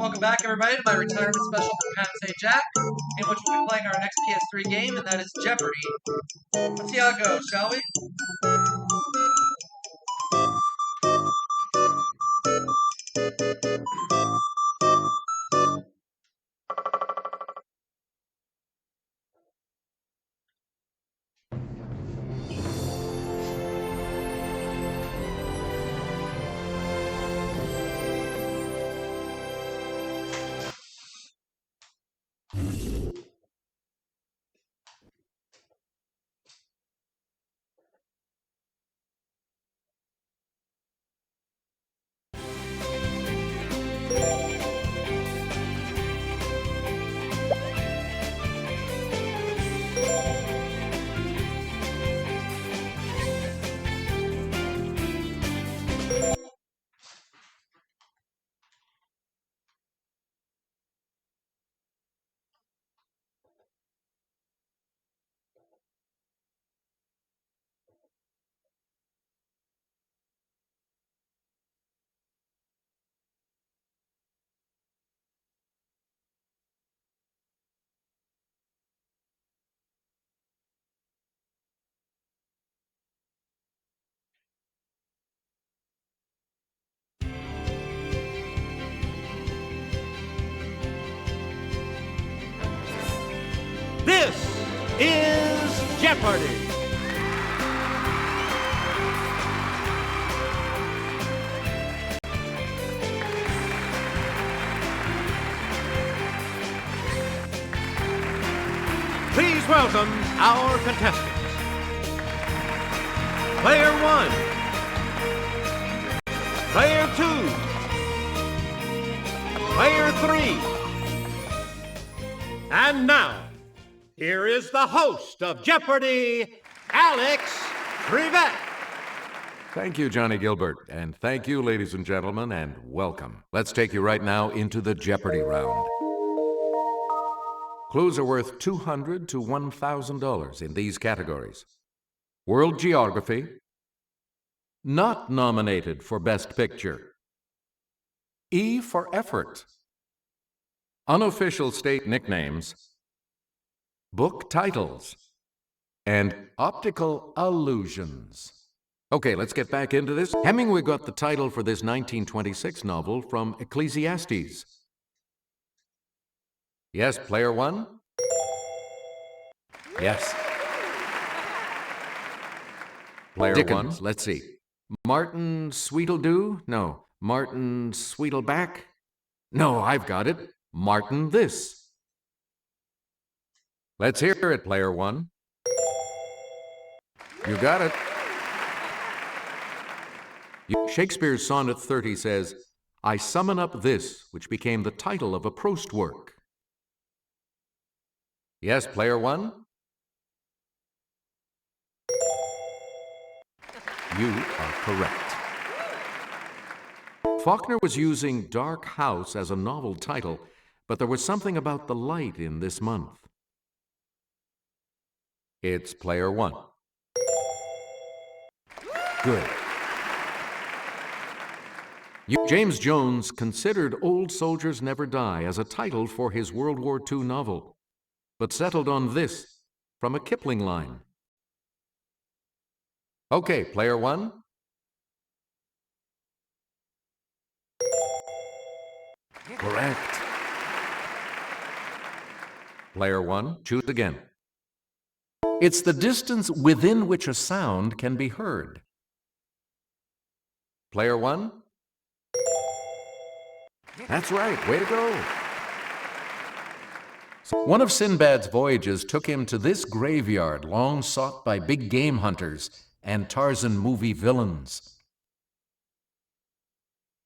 Welcome back, everybody, to my retirement special for Sajak, in which we'll be playing our next PS3 game, and that is Jeopardy. Let's see how it goes, shall we? This is Jeopardy! Please welcome our contestants. Player 1. Player 2. Player 3. And now, here is the host of Jeopardy, Alex Trevette. Thank you, Johnny Gilbert, and thank you, ladies and gentlemen, and welcome. Let's take you right now into the Jeopardy round. Clues are worth $200 to $1,000 in these categories. World Geography, not nominated for Best Picture. E for Effort. Unofficial state nicknames. Book titles. And optical illusions. Okay, let's get back into this. Hemingway got the title for this 1926 novel from Ecclesiastes. Yes, player 1? Yes. Player Dickens, 1, let's see. Martin Sweetledew? No. Martin Sweetleback? No, I've got it. Martin this. Let's hear it, player 1. You got it. Shakespeare's Sonnet 30 says, I summon up this, which became the title of a Proust work. Yes, player 1? You are correct. Faulkner was using Dark House as a novel title, but there was something about the light in this month. It's player 1. Good. James Jones considered Old Soldiers Never Die as a title for his World War II novel, but settled on this from a Kipling line. Okay, player 1. Correct. Player 1, choose again. It's the distance within which a sound can be heard. Player 1? That's right, way to go. One of Sinbad's voyages took him to this graveyard long sought by big game hunters and Tarzan movie villains.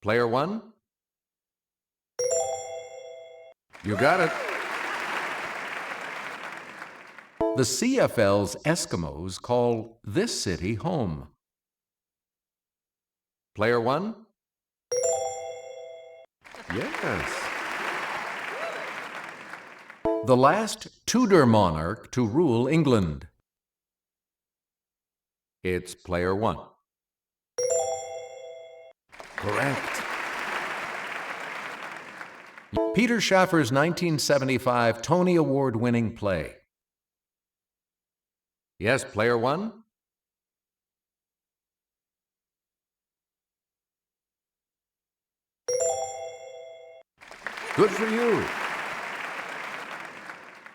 Player 1? You got it. The CFL's Eskimos call this city home. Player 1? Yes. The last Tudor monarch to rule England. It's player 1. Correct. Peter Schaffer's 1975 Tony Award-winning play. Yes, player one? Good for you.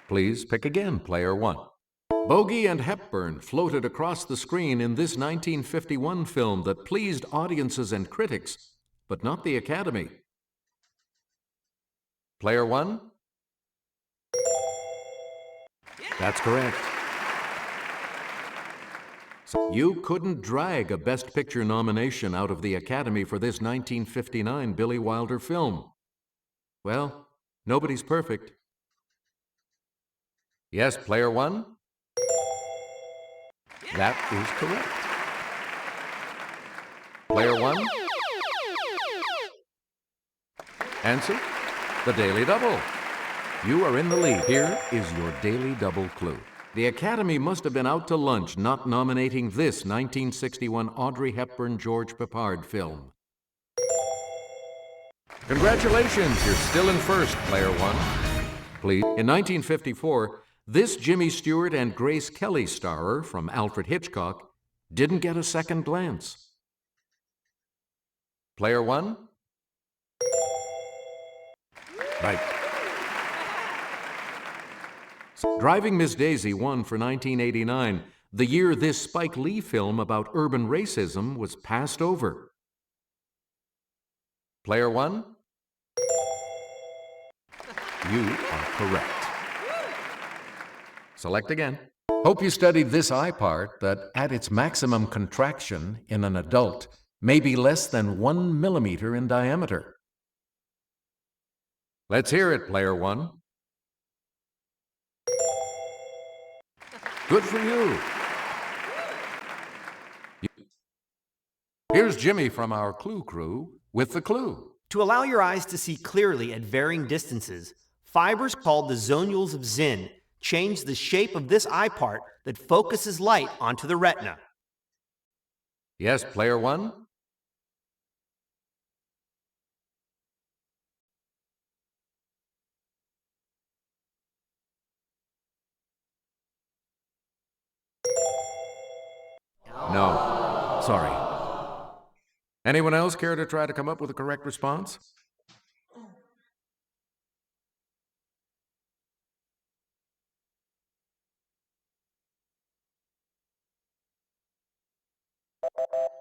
Please pick again, player one. Bogey and Hepburn floated across the screen in this 1951 film that pleased audiences and critics, but not the Academy. Player one? That's correct. So you couldn't drag a Best Picture nomination out of the Academy for this 1959 Billy Wilder film. Well, nobody's perfect. Yes, player one? That is correct. Player one? Answer? The Daily Double. You are in the lead. Here is your Daily Double clue. The Academy must have been out to lunch not nominating this 1961 Audrey Hepburn-George Peppard film. Congratulations, you're still in first, player one. Please. In 1954, this Jimmy Stewart and Grace Kelly starer from Alfred Hitchcock didn't get a second glance. Player one? Right. Driving Miss Daisy won for 1989, the year this Spike Lee film about urban racism was passed over. Player one? You are correct. Select again. Hope you studied this eye part that at its maximum contraction in an adult may be less than 1 millimeter in diameter. Let's hear it, player one. Good for you. Here's Jimmy from our Clue Crew with the clue. To allow your eyes to see clearly at varying distances, fibers called the zonules of Zinn change the shape of this eye part that focuses light onto the retina. Yes, player one. No, sorry. Anyone else care to try to come up with a correct response?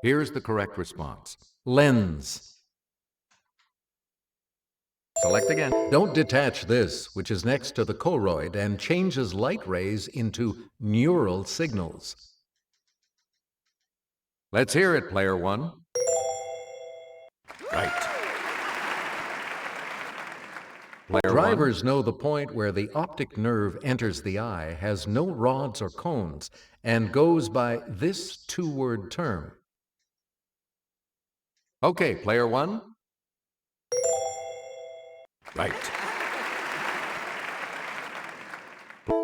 Here's the correct response. Lens. Select again. Don't detach this, which is next to the choroid and changes light rays into neural signals. Let's hear it, player one. Right. Drivers know the point where the optic nerve enters the eye has no rods or cones and goes by this two-word term. Okay, player one. Right.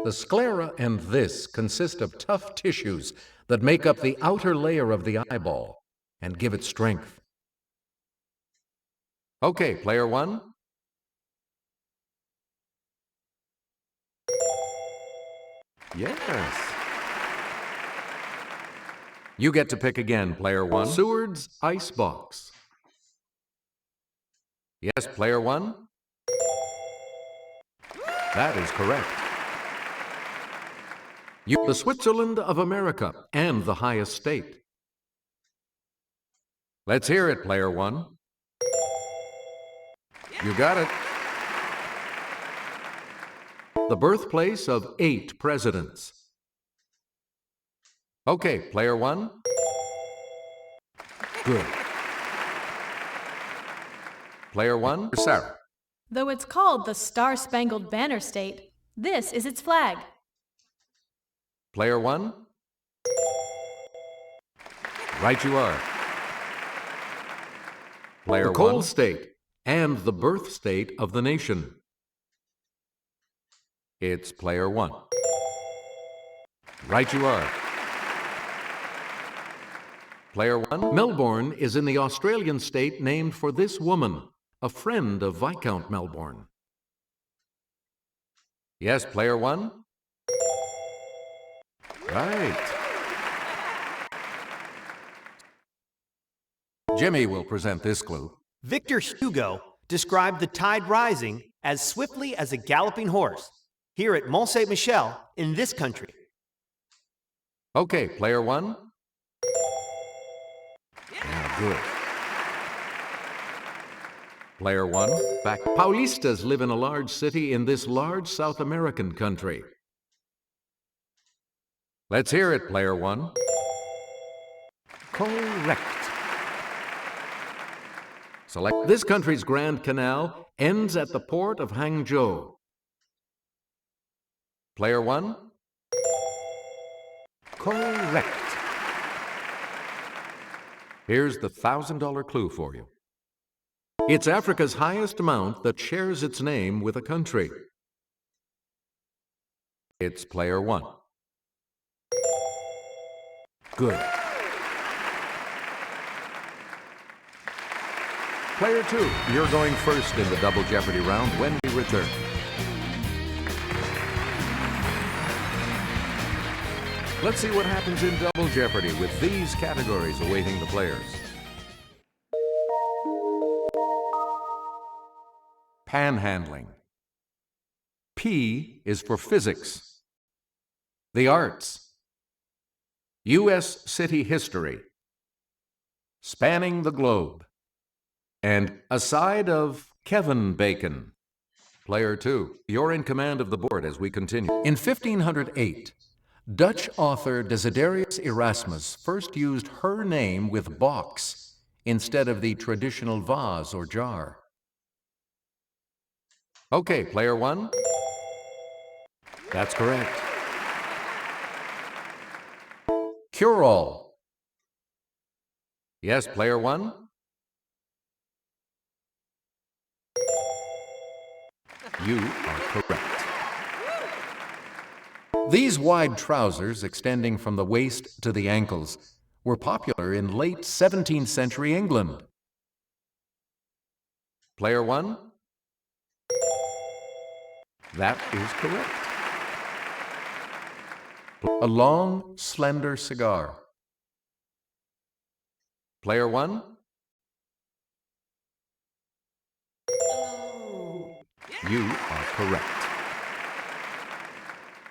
The sclera and this consist of tough tissues that make up the outer layer of the eyeball and give it strength. Okay, player one. Yes. You get to pick again, player one. Seward's icebox. Yes, player one. That is correct. The Switzerland of America and the highest state. Let's hear it, player one. You got it. The birthplace of 8 presidents. Okay, player one. Good. Player one, Sarah. Though it's called the Star-Spangled Banner State, this is its flag. Player one. Right you are. Player one. The coal state and the birth state of the nation. It's player one. Right you are. Player one. Melbourne is in the Australian state named for this woman, a friend of Viscount Melbourne. Yes, player one? Right. Jimmy will present this clue. Victor Hugo described the tide rising as swiftly as a galloping horse here at Mont Saint-Michel in this country. Okay, player one? Yeah, good. Player one? Fact, Paulistas live in a large city in this large South American country. Let's hear it, player one. Correct. Select. This country's Grand Canal ends at the port of Hangzhou. Player one? Correct. Here's the $1,000 clue for you. It's Africa's highest mount that shares its name with a country. It's player one. Good. Player two, you're going first in the Double Jeopardy round when we return. Let's see what happens in Double Jeopardy with these categories awaiting the players. Panhandling. P is for physics. The arts. U.S. city history. Spanning the globe. And a side of Kevin Bacon. Player two, you're in command of the board as we continue. In 1508, Dutch author Desiderius Erasmus first used her name with box instead of the traditional vase or jar. Okay, player one. That's correct. Cure-all. Yes, player one. You are correct. These wide trousers extending from the waist to the ankles were popular in late 17th century England. Player one? That is correct. A long, slender cigar. Player one? You are correct.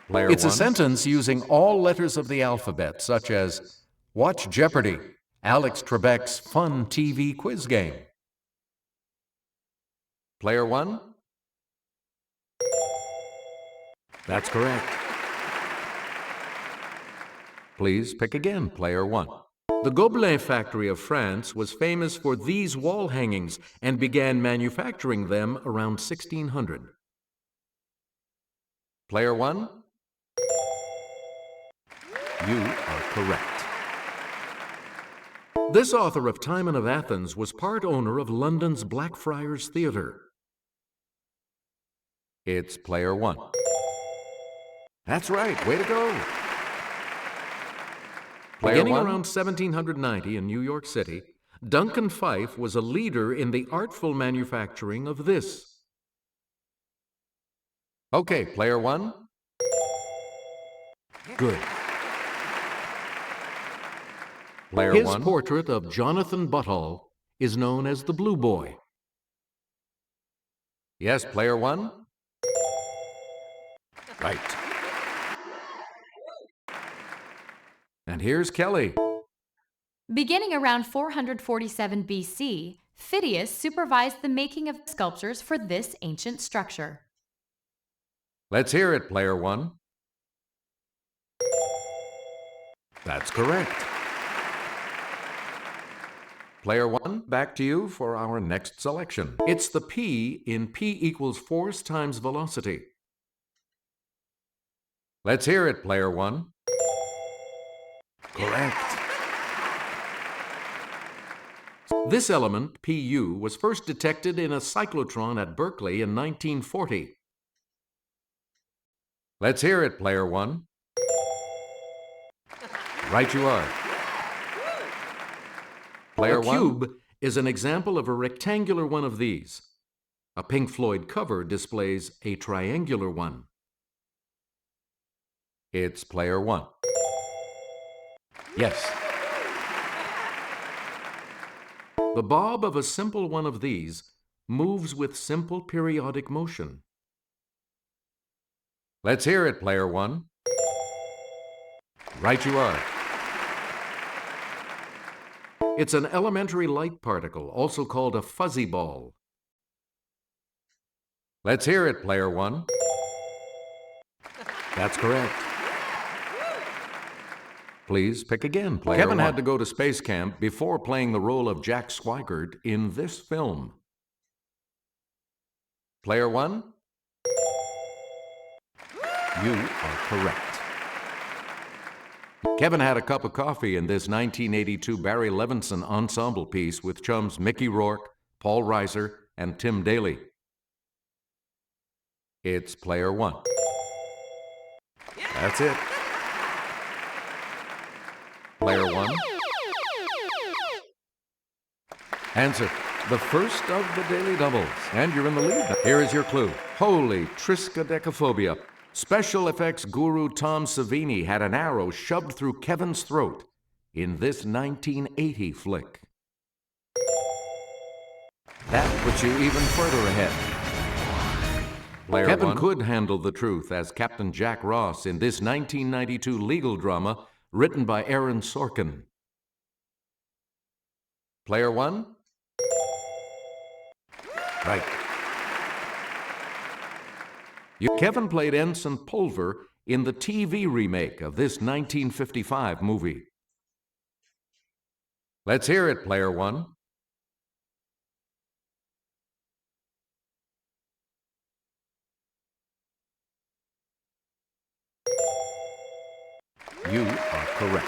Player it's one. A sentence using all letters of the alphabet, such as, watch Jeopardy, Alex Trebek's fun TV quiz game. Player one? That's correct. Please pick again, player one. The Gobelin factory of France was famous for these wall hangings and began manufacturing them around 1600. Player one? You are correct. This author of Timon of Athens was part owner of London's Blackfriars Theatre. It's player one. That's right, way to go. Beginning around 1790 in New York City, Duncan Phyfe was a leader in the artful manufacturing of this. Okay, player one. Good. Player one. His portrait of Jonathan Buttall is known as the Blue Boy. Yes, player one. Right. And here's Kelly. Beginning around 447 BC, Phidias supervised the making of sculptures for this ancient structure. Let's hear it, player one. That's correct. Player one, back to you for our next selection. It's the P in P equals force times velocity. Let's hear it, player one. Correct. This element, Pu, was first detected in a cyclotron at Berkeley in 1940. Let's hear it, player one. Right you are. Player one. A cube is an example of a rectangular one of these. A Pink Floyd cover displays a triangular one. It's player one. Yes. The bob of a simple one of these moves with simple periodic motion. Let's hear it, player one. Right you are. It's an elementary light particle, also called a fuzzy ball. Let's hear it, player one. That's correct. Please pick again, player Kevin one. Had to go to space camp before playing the role of Jack Swigert in this film. Player one, you are correct. Kevin had a cup of coffee in this 1982 Barry Levinson ensemble piece with chums Mickey Rourke, Paul Reiser, and Tim Daly. It's player one. That's it. Player one. Answer. The first of the daily doubles. And you're in the lead. Here is your clue. Holy triskaidekaphobia. Special effects guru Tom Savini had an arrow shoved through Kevin's throat in this 1980 flick. That puts you even further ahead. Player Kevin one. Could handle the truth as Captain Jack Ross in this 1992 legal drama written by Aaron Sorkin. Player one? Right. Kevin played Ensign Pulver in the TV remake of this 1955 movie. Let's hear it, player one. You are correct.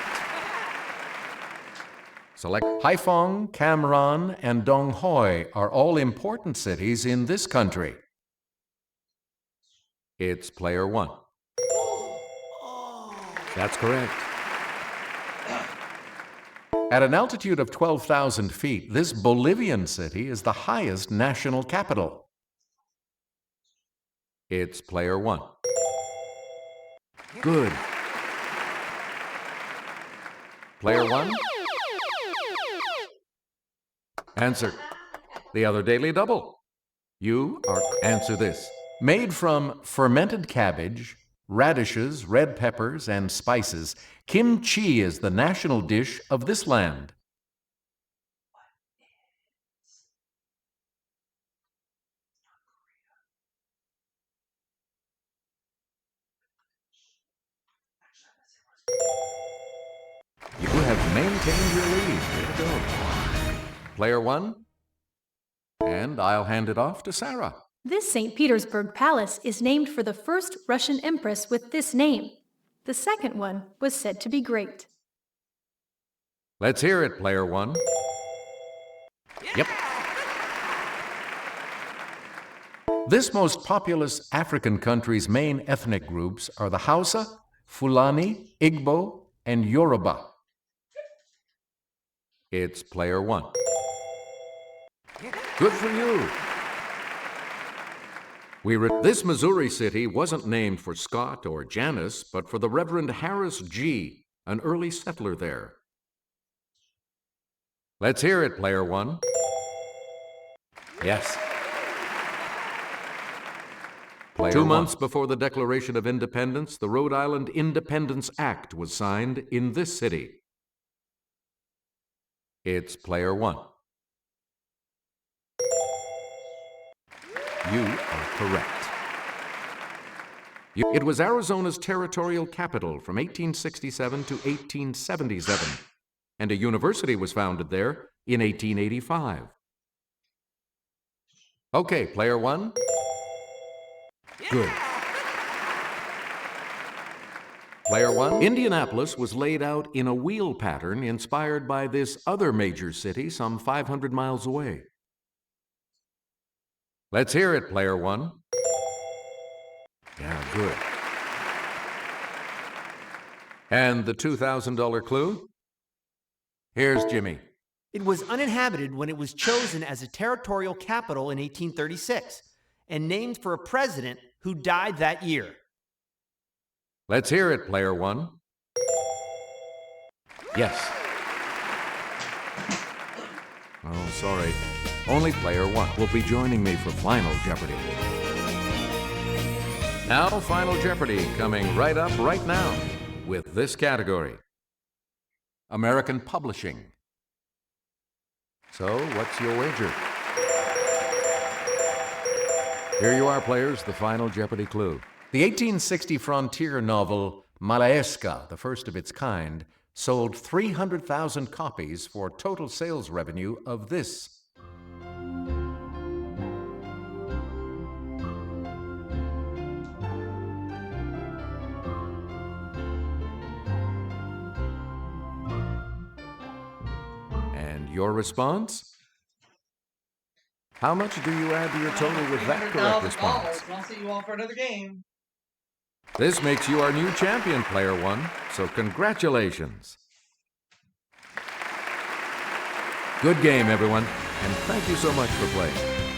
Select Haiphong, Cam Ranh, and Dong Hoi are all important cities in this country. It's player one. That's correct. At an altitude of 12,000 feet, this Bolivian city is the highest national capital. It's player one. Good. Player one? Answer. The other daily double. You are... Answer this. Made from fermented cabbage, radishes, red peppers, and spices, kimchi is the national dish of this land. You have maintained your lead. Way to go. Player one, and I'll hand it off to Sarah. This St. Petersburg Palace is named for the first Russian empress with this name. The second one was said to be great. Let's hear it, player one. Yep. This most populous African country's main ethnic groups are the Hausa, Fulani, Igbo, and Yoruba. It's player one. Good for you. This Missouri city wasn't named for Scott or Janice, but for the Reverend Harris G., an early settler there. Let's hear it, player one. Yes. Player 2 months before the Declaration of Independence, the Rhode Island Independence Act was signed in this city. It's player one. You are correct. It was Arizona's territorial capital from 1867 to 1877, and a university was founded there in 1885. Okay, player one. Good. Player one. Indianapolis was laid out in a wheel pattern inspired by this other major city some 500 miles away. Let's hear it, player one. Yeah, good. And the $2,000 clue? Here's Jimmy. It was uninhabited when it was chosen as a territorial capital in 1836 and named for a president who died that year. Let's hear it, player one. Yes. Oh, sorry. Only player one will be joining me for Final Jeopardy. Now, Final Jeopardy coming right up right now with this category: American Publishing. So, what's your wager? Here you are, players, the Final Jeopardy clue. The 1860 frontier novel Malaesca, the first of its kind, sold 300,000 copies for total sales revenue of this. And your response? How much do you add to your total with that correct response? I'll see you all for another game. This makes you our new champion, player one, so congratulations. Good game, everyone, and thank you so much for playing.